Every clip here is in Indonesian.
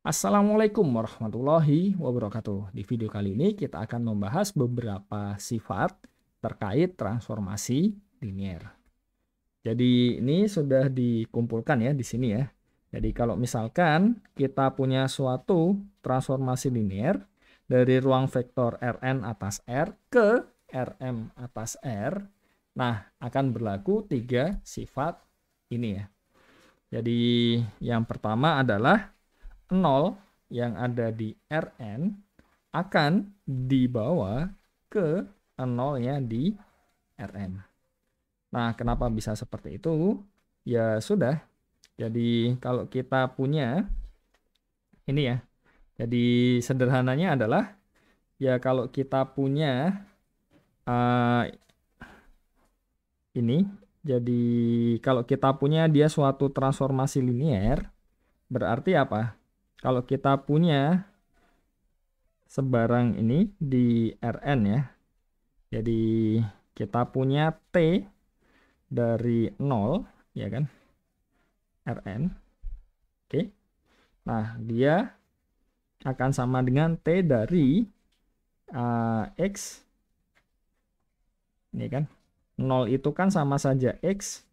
Assalamualaikum warahmatullahi wabarakatuh. Di video kali ini kita akan membahas beberapa sifat terkait transformasi linier. Jadi ini sudah dikumpulkan ya di sini ya. Jadi kalau misalkan kita punya suatu transformasi linier dari ruang vektor Rn atas R ke Rm atas R, nah akan berlaku tiga sifat ini ya. Jadi yang pertama adalah 0 yang ada di Rn akan dibawa ke 0-nya di Rm. Nah, kenapa bisa seperti itu? Ya sudah. Jadi kalau kita punya ini ya. Jadi sederhananya adalah ya kalau kita punya ini. Jadi kalau kita punya dia suatu transformasi linier, berarti apa? Kalau kita punya sebarang ini di Rn ya. Jadi kita punya T dari 0 ya kan. Rn. Oke. Nah, dia akan sama dengan T dari X. Ini kan. 0 itu kan sama saja X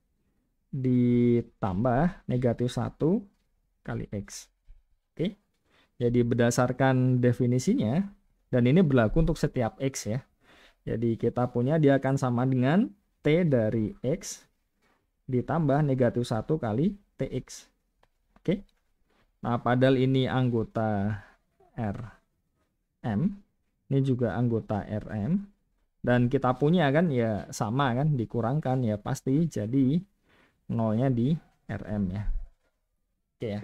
ditambah negatif 1 kali X. Oke. Jadi berdasarkan definisinya, dan ini berlaku untuk setiap X ya. Jadi kita punya dia akan sama dengan T dari X ditambah negatif 1 kali TX. Oke. Nah, padahal ini anggota Rm. Ini juga anggota Rm. Dan kita punya kan ya sama kan, dikurangkan ya pasti jadi 0-nya di Rm ya. Oke ya.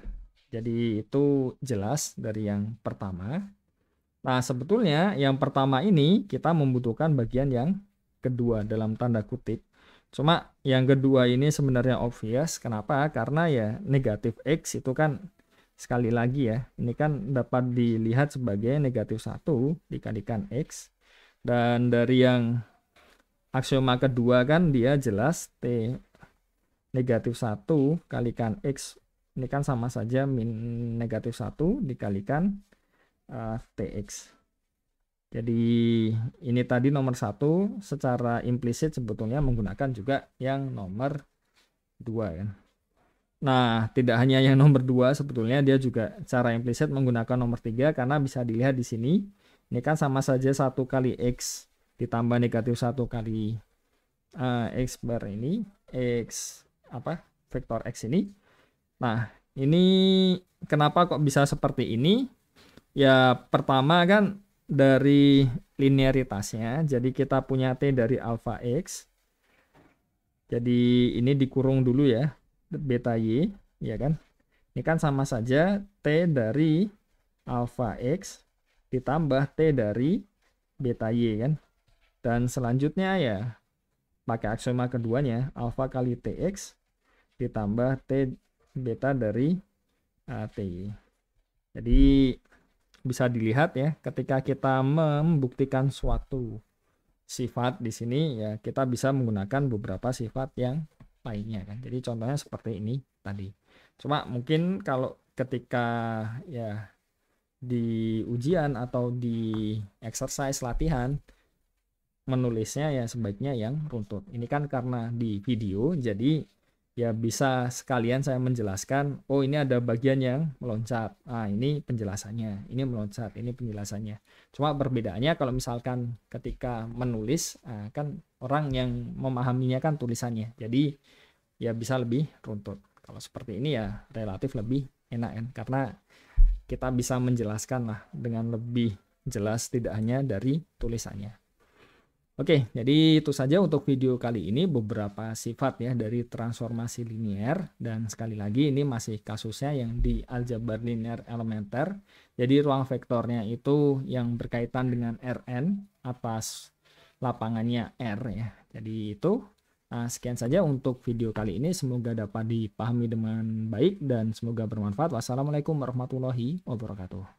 Jadi itu jelas dari yang pertama. Nah, sebetulnya yang pertama ini kita membutuhkan bagian yang kedua dalam tanda kutip. Cuma yang kedua ini sebenarnya obvious. Kenapa? Karena ya negatif X itu kan sekali lagi ya. Ini kan dapat dilihat sebagai negatif 1 dikalikan X. Dan dari yang aksioma kedua kan dia jelas T negatif 1 kalikan X. Ini kan sama saja min negatif 1 dikalikan TX. Jadi ini tadi nomor 1 secara implisit sebetulnya menggunakan juga yang nomor 2 kan. Nah, tidak hanya yang nomor 2 sebetulnya dia juga secara implisit menggunakan nomor 3 karena bisa dilihat di sini. Ini kan sama saja 1 kali X ditambah negatif 1 kali X bar ini. X vektor X ini. Nah, ini kenapa kok bisa seperti ini? Ya, pertama kan dari linearitasnya. Jadi kita punya T dari alpha X. Jadi ini dikurung dulu ya, beta Y, ya kan? Ini kan sama saja T dari alpha X ditambah T dari beta Y kan? Dan selanjutnya ya pakai aksioma keduanya, alpha kali TX ditambah T beta dari TY. Jadi bisa dilihat ya, ketika kita membuktikan suatu sifat di sini ya kita bisa menggunakan beberapa sifat yang lainnya kan. Jadi contohnya seperti ini tadi. Cuma mungkin kalau ketika ya di ujian atau di exercise latihan menulisnya ya sebaiknya yang runtut. Ini kan karena di video jadi ya bisa sekalian saya menjelaskan, oh ini ada bagian yang meloncat. Nah, ini penjelasannya, ini meloncat, ini penjelasannya. Cuma perbedaannya kalau misalkan ketika menulis, kan orang yang memahaminya kan tulisannya. Jadi ya bisa lebih runtut. Kalau seperti ini ya relatif lebih enak kan, karena kita bisa menjelaskan lah dengan lebih jelas tidak hanya dari tulisannya. Oke, jadi itu saja untuk video kali ini beberapa sifat ya dari transformasi linier, dan sekali lagi ini masih kasusnya yang di aljabar linear elementer. Jadi ruang vektornya itu yang berkaitan dengan Rn atas lapangannya R ya. Jadi itu sekian saja untuk video kali ini, semoga dapat dipahami dengan baik dan semoga bermanfaat. Wassalamualaikum warahmatullahi wabarakatuh.